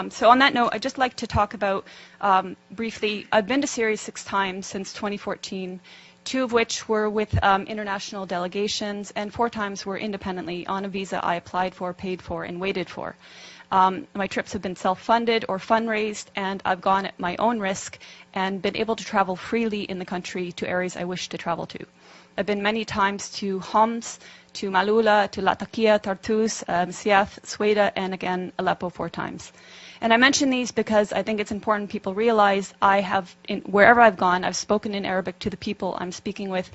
So on that note, I'd just like to talk about, briefly, I've been to Syria 6 times since 2014, 2 of which were with international delegations, and 4 times were independently on a visa I applied for, paid for, and waited for. My trips have been self-funded or fundraised, and I've gone at my own risk and been able to travel freely in the country to areas I wish to travel to. I've been many times to Homs, to Malula, to Latakia, Tartus, Siath, Sweda, and again Aleppo 4 times. And I mention these because I think it's important people realize I have, wherever I've gone, I've spoken in Arabic to the people I'm speaking with.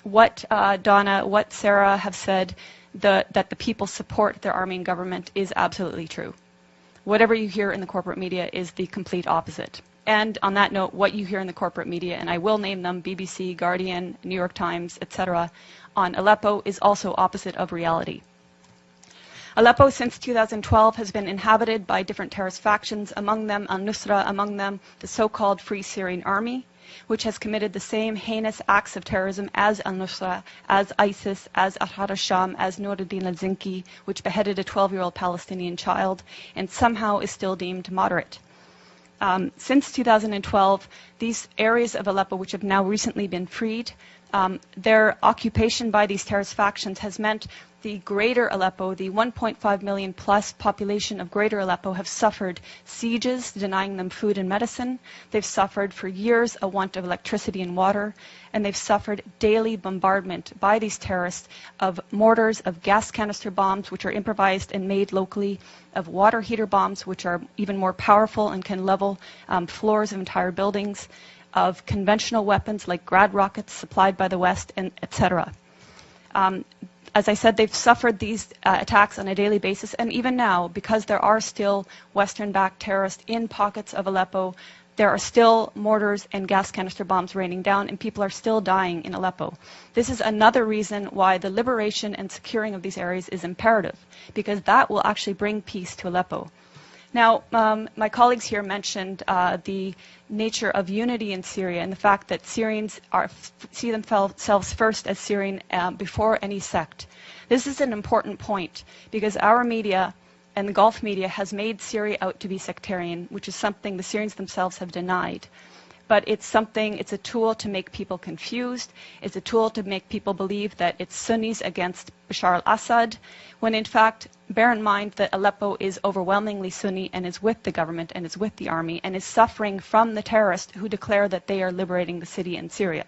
What Donna, what Sarah have said, that the people support their army and government is absolutely true. Whatever you hear in the corporate media is the complete opposite. And on that note, what you hear in the corporate media, and I will name them, BBC, Guardian, New York Times, etc., on Aleppo is also opposite of reality. Aleppo since 2012 has been inhabited by different terrorist factions, among them al-Nusra, among them the so-called Free Syrian Army, which has committed the same heinous acts of terrorism as al-Nusra, as ISIS, as Ahrar al-Sham, as Nuruddin al-Zinki, which beheaded a 12-year-old Palestinian child and somehow is still deemed moderate. Since 2012, these areas of Aleppo, which have now recently been freed, their occupation by these terrorist factions has meant the greater Aleppo, the 1.5 million plus population of greater Aleppo have suffered sieges, denying them food and medicine. They've suffered for years a want of electricity and water, and they've suffered daily bombardment by these terrorists of mortars, of gas canister bombs, which are improvised and made locally, of water heater bombs, which are even more powerful and can level floors of entire buildings, of conventional weapons like Grad rockets supplied by the West, and etc. As I said, they've suffered these attacks on a daily basis, and even now, because there are still Western-backed terrorists in pockets of Aleppo, there are still mortars and gas canister bombs raining down, and people are still dying in Aleppo. This is another reason why the liberation and securing of these areas is imperative, because that will actually bring peace to Aleppo. Now, my colleagues here mentioned the nature of unity in Syria and the fact that Syrians see themselves first as Syrian before any sect. This is an important point because our media and the Gulf media has made Syria out to be sectarian, which is something the Syrians themselves have denied. But it's a tool to make people confused. It's a tool to make people believe that it's Sunnis against Bashar Assad, when in fact, bear in mind that Aleppo is overwhelmingly Sunni and is with the government and is with the army and is suffering from the terrorists who declare that they are liberating the city in Syria.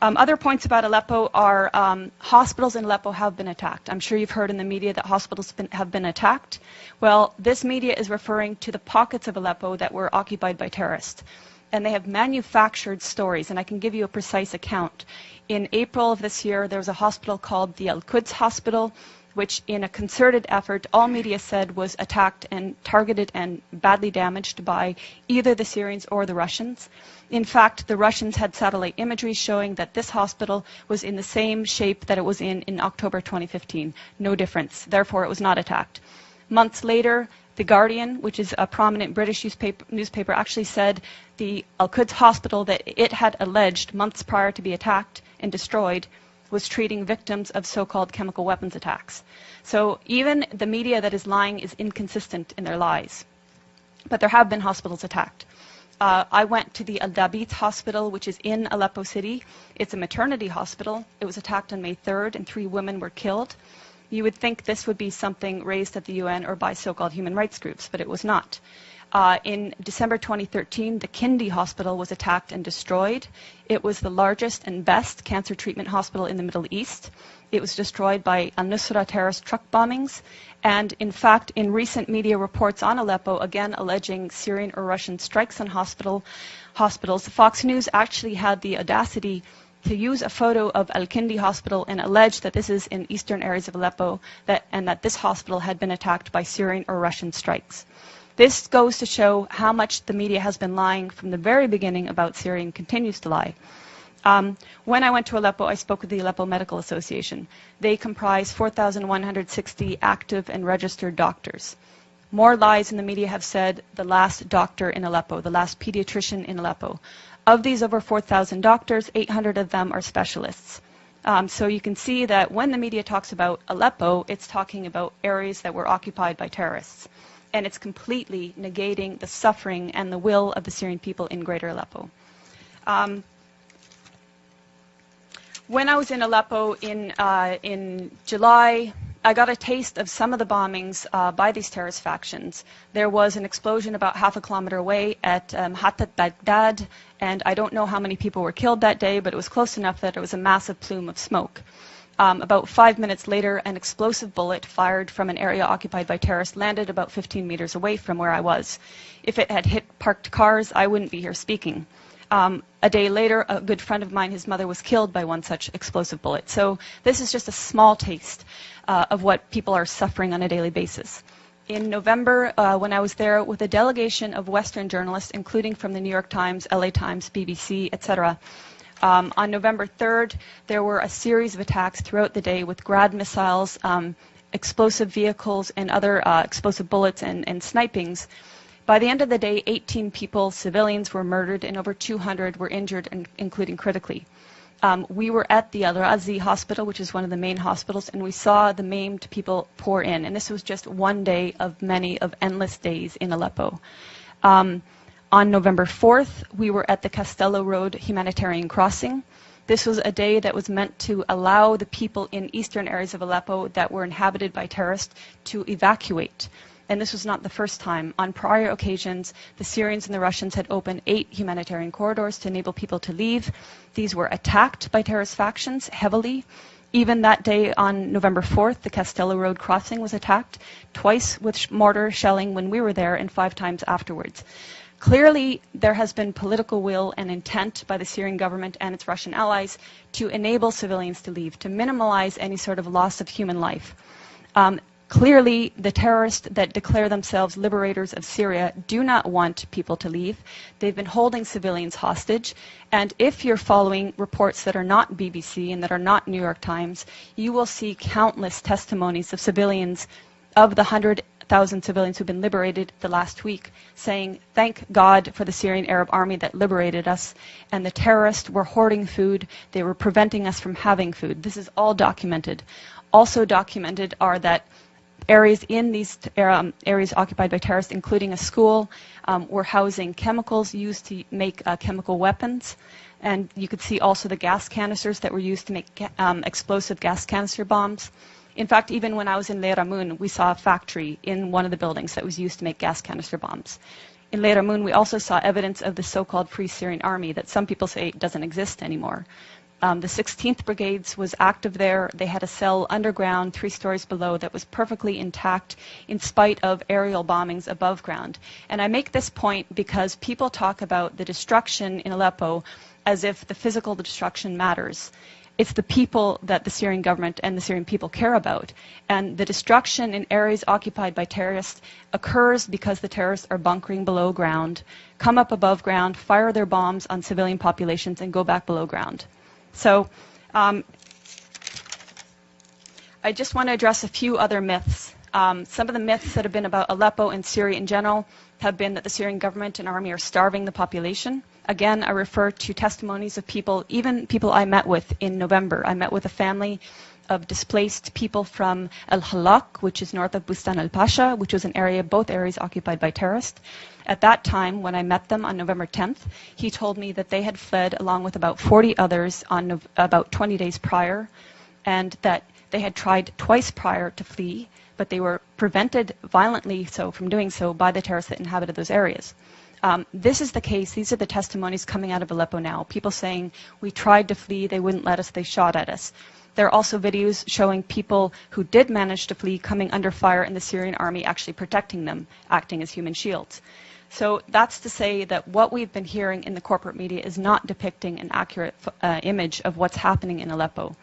Other points about Aleppo are hospitals in Aleppo have been attacked. I'm sure you've heard in the media that hospitals have been attacked. Well, this media is referring to the pockets of Aleppo that were occupied by terrorists. And they have manufactured stories, and I can give you a precise account. In April of this year, there was a hospital called the Al-Quds Hospital, which in a concerted effort, all media said was attacked and targeted and badly damaged by either the Syrians or the Russians. In fact, the Russians had satellite imagery showing that this hospital was in the same shape that it was in October 2015. No difference. Therefore, it was not attacked. Months later, The Guardian, which is a prominent British newspaper, actually said the Al-Quds hospital that it had alleged months prior to be attacked and destroyed was treating victims of so-called chemical weapons attacks. So even the media that is lying is inconsistent in their lies. But there have been hospitals attacked. I went to the Al-Dabit hospital, which is in Aleppo City. It's a maternity hospital. It was attacked on May 3rd, and 3 women were killed. You would think this would be something raised at the UN or by so-called human rights groups, but it was not. In December 2013, the Kindi Hospital was attacked and destroyed. It was the largest and best cancer treatment hospital in the Middle East. It was destroyed by al-Nusra terrorist truck bombings. And in fact, in recent media reports on Aleppo, again alleging Syrian or Russian strikes on hospitals, Fox News actually had the audacity to use a photo of Al-Kindi Hospital and allege that this is in eastern areas of Aleppo and that this hospital had been attacked by Syrian or Russian strikes. This goes to show how much the media has been lying from the very beginning about Syria and continues to lie. When I went to Aleppo, I spoke with the Aleppo Medical Association. They comprise 4,160 active and registered doctors. More lies in the media have said the last doctor in Aleppo, the last pediatrician in Aleppo. Of these over 4,000 doctors, 800 of them are specialists. So you can see that when the media talks about Aleppo, it's talking about areas that were occupied by terrorists. and it's completely negating the suffering and the will of the Syrian people in Greater Aleppo. When I was in Aleppo in July, I got a taste of some of the bombings by these terrorist factions. There was an explosion about half a kilometer away at Hatat Baghdad, and I don't know how many people were killed that day, but it was close enough that it was a massive plume of smoke. About 5 minutes later, an explosive bullet fired from an area occupied by terrorists landed about 15 meters away from where I was. If it had hit parked cars, I wouldn't be here speaking. A day later, a good friend of mine, his mother was killed by one such explosive bullet. So this is just a small taste of what people are suffering on a daily basis. In November, when I was there with a delegation of Western journalists, including from the New York Times, LA Times, BBC, etc., on November 3rd, there were a series of attacks throughout the day with Grad missiles, explosive vehicles, and other explosive bullets and snipings. By the end of the day, 18 people, civilians, were murdered and over 200 were injured, including critically. We were at the Al-Razi hospital, which is one of the main hospitals, and we saw the maimed people pour in. And this was just one day of many of endless days in Aleppo. On November 4th, we were at the Castello Road humanitarian crossing. This was a day that was meant to allow the people in eastern areas of Aleppo that were inhabited by terrorists to evacuate. And this was not the first time. On prior occasions, the Syrians and the Russians had opened 8 humanitarian corridors to enable people to leave. These were attacked by terrorist factions heavily. Even that day on November 4th, the Castello Road crossing was attacked, twice with mortar shelling when we were there and 5 times afterwards. Clearly, there has been political will and intent by the Syrian government and its Russian allies to enable civilians to leave, to minimize any sort of loss of human life. Clearly, the terrorists that declare themselves liberators of Syria do not want people to leave. They've been holding civilians hostage. And if you're following reports that are not BBC and that are not New York Times, you will see countless testimonies of civilians, of the 100,000 civilians who've been liberated the last week, saying, thank God for the Syrian Arab army that liberated us, and the terrorists were hoarding food. They were preventing us from having food. This is all documented. Also documented are that areas in these areas occupied by terrorists, including a school, were housing chemicals used to make chemical weapons. And you could see also the gas canisters that were used to make explosive gas canister bombs. In fact, even when I was in Leiramun, we saw a factory in one of the buildings that was used to make gas canister bombs. In Leiramun, we also saw evidence of the so-called Free Syrian Army that some people say doesn't exist anymore. The 16th Brigades was active there. They had a cell underground, 3 stories below, that was perfectly intact in spite of aerial bombings above ground. And I make this point because people talk about the destruction in Aleppo as if the physical destruction matters. It's the people that the Syrian government and the Syrian people care about. And the destruction in areas occupied by terrorists occurs because the terrorists are bunkering below ground, come up above ground, fire their bombs on civilian populations, and go back below ground. So I just want to address a few other myths. Some of the myths that have been about Aleppo and Syria in general have been that the Syrian government and army are starving the population. Again, I refer to testimonies of people, even people I met with in November. I met with a family of displaced people from Al-Halak, which is north of Bustan al-Pasha, which was an area, both areas occupied by terrorists. At that time, when I met them on November 10th, he told me that they had fled along with about 40 others on about 20 days prior, and that they had tried twice prior to flee, but they were prevented violently from doing so by the terrorists that inhabited those areas. This is the case. These are the testimonies coming out of Aleppo now. People saying, we tried to flee, they wouldn't let us, they shot at us. There are also videos showing people who did manage to flee coming under fire and the Syrian army actually protecting them, acting as human shields. So that's to say that what we've been hearing in the corporate media is not depicting an accurate image of what's happening in Aleppo.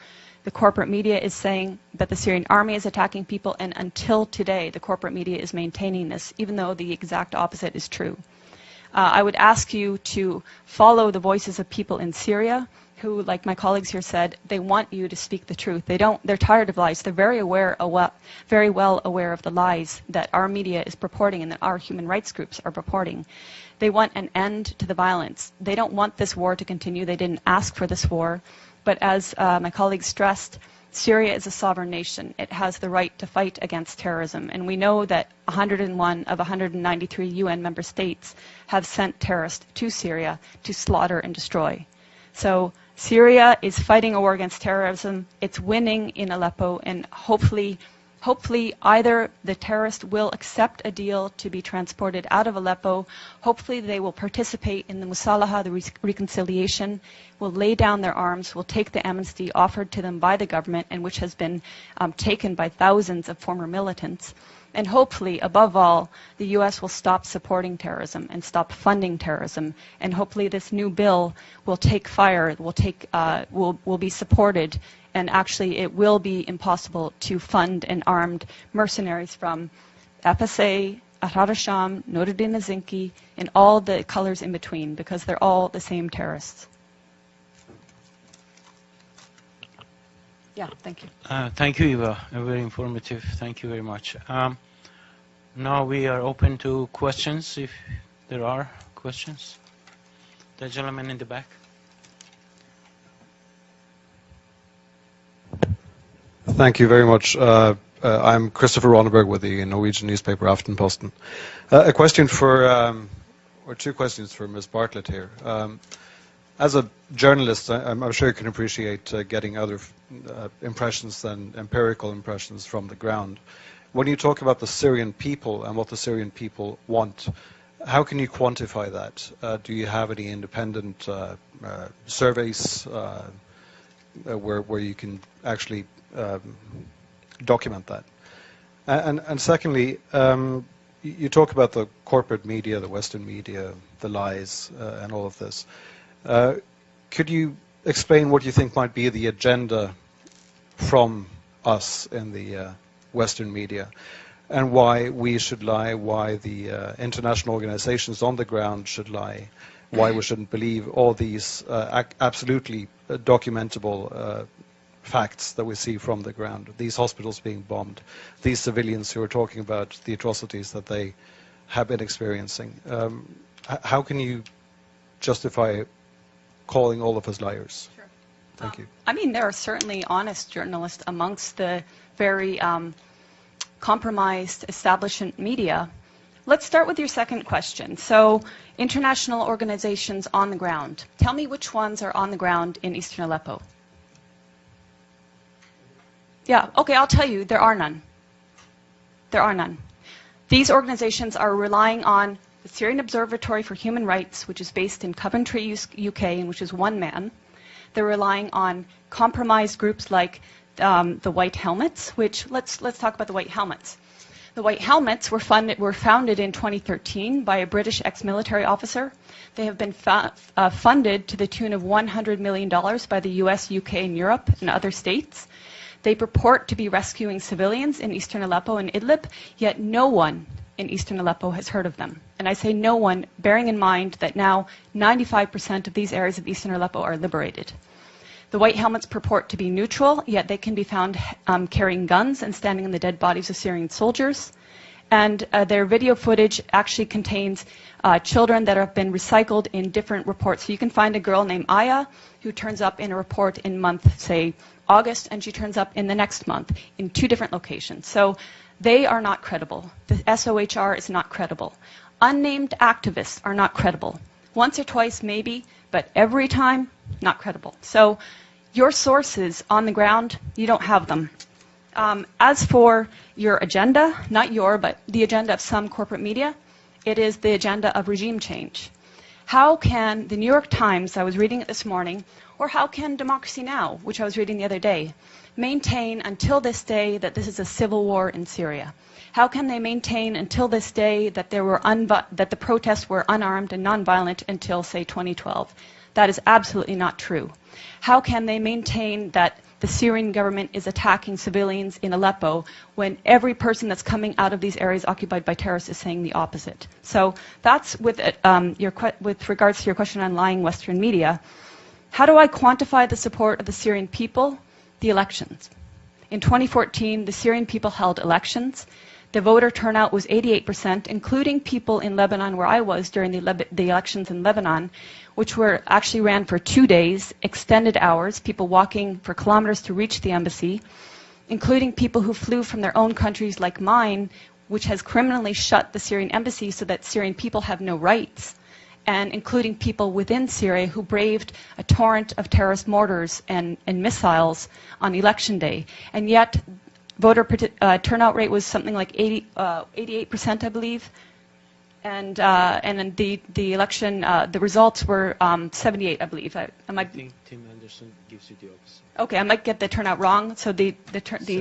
The corporate media is saying that the Syrian army is attacking people, and until today, the corporate media is maintaining this, even though the exact opposite is true. I would ask you to follow the voices of people in Syria who, like my colleagues here said, they want you to speak the truth. They're tired of lies. They're very well aware of the lies that our media is purporting and that our human rights groups are purporting. They want an end to the violence. They don't want this war to continue. They didn't ask for this war. But as my colleagues stressed, Syria is a sovereign nation. It has the right to fight against terrorism. And we know that 101 of 193 UN member states have sent terrorists to Syria to slaughter and destroy. So Syria is fighting a war against terrorism. It's winning in Aleppo, and hopefully either the terrorists will accept a deal to be transported out of Aleppo, hopefully they will participate in the musalaha, the reconciliation, will lay down their arms, will take the amnesty offered to them by the government, and which has been taken by thousands of former militants. And hopefully, above all, the U.S. will stop supporting terrorism and stop funding terrorism. And hopefully this new bill will take fire, will be supported, and actually it will be impossible to fund and armed mercenaries from FSA, Ahrar al-Sham, Nuruddin al-Zinki, and all the colors in between, because they're all the same terrorists. Yeah, thank you. Thank you, Eva. Very informative. Thank you very much. Now we are open to questions, if there are questions. The gentleman in the back. Thank you very much. I'm Christopher Ronneberg with the Norwegian newspaper Aftenposten. A question for, or two questions for Ms. Bartlett here. As a journalist, I'm sure you can appreciate getting other impressions than empirical impressions from the ground. When you talk about the Syrian people and what the Syrian people want, how can you quantify that? Do you have any independent surveys where you can actually document that? And secondly, you talk about the corporate media, the Western media, the lies, and all of this. Could you explain what you think might be the agenda from us in the Western media, and why we should lie, why the international organizations on the ground should lie, why we shouldn't believe all these absolutely documentable facts that we see from the ground, these hospitals being bombed, these civilians who are talking about the atrocities that they have been experiencing. How can you justify calling all of us liars? Sure. Thank you. I mean, there are certainly honest journalists amongst the very compromised establishment media. Let's start with your second question. So, international organizations on the ground. Tell me which ones are on the ground in eastern Aleppo. Yeah, okay, I'll tell you, there are none. There are none. These organizations are relying on the Syrian Observatory for Human Rights, which is based in Coventry, UK, and which is one man. They're relying on compromised groups like the White Helmets, which, let's talk about the White Helmets. The White Helmets were founded in 2013 by a British ex-military officer. They have been funded to the tune of $100 million by the US, UK, and Europe, and other states. They purport to be rescuing civilians in eastern Aleppo and Idlib, yet no one in eastern Aleppo has heard of them. And I say no one, bearing in mind that now 95% of these areas of eastern Aleppo are liberated. The White Helmets purport to be neutral, yet they can be found carrying guns and standing on the dead bodies of Syrian soldiers. And their video footage actually contains children that have been recycled in different reports. So you can find a girl named Aya who turns up in a report in month, say, August, and she turns up in the next month in 2 different locations. So they are not credible. The SOHR is not credible. Unnamed activists are not credible. Once or twice, maybe, but every time, not credible. So your sources on the ground, you don't have them. As for your agenda, not your, but the agenda of some corporate media, it is the agenda of regime change. How can the New York Times, I was reading it this morning, or how can Democracy Now!, which I was reading the other day, maintain until this day that this is a civil war in Syria? How can they maintain until this day that that the protests were unarmed and nonviolent until, say, 2012? That is absolutely not true. How can they maintain that the Syrian government is attacking civilians in Aleppo when every person that's coming out of these areas occupied by terrorists is saying the opposite? So that's with regards to your question on lying Western media. How do I quantify the support of the Syrian people? The elections. In 2014, the Syrian people held elections. the voter turnout was 88%, including people in Lebanon where I was during the elections in Lebanon, which were actually ran for 2 days, extended hours, people walking for kilometers to reach the embassy, including people who flew from their own countries like mine, which has criminally shut the Syrian embassy so that Syrian people have no rights, and including people within Syria who braved a torrent of terrorist mortars and missiles on election day. And yet, voter turnout rate was something like 88%, I believe. And then the election, the results were 78, I believe. I think Tim Anderson gives you the opposite. Okay, I might get the turnout wrong. So the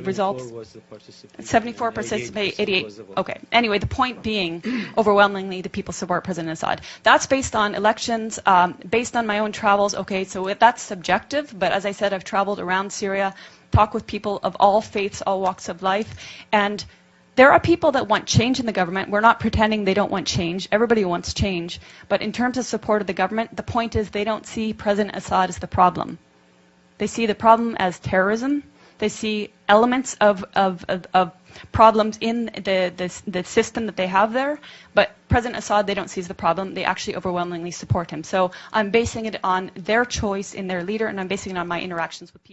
results. 74 was the participation. 74 participate, 88. Was the vote. Okay. Anyway, the point being, overwhelmingly, the people support President Assad. That's based on elections, based on my own travels. Okay, so that's subjective. But as I said, I've traveled around Syria, talked with people of all faiths, all walks of life, and there are people that want change in the government. We're not pretending they don't want change. Everybody wants change. But in terms of support of the government, the point is they don't see President Assad as the problem. They see the problem as terrorism. They see elements of problems in the system that they have there. But President Assad, they don't see as the problem. They actually overwhelmingly support him. So I'm basing it on their choice in their leader, and I'm basing it on my interactions with people.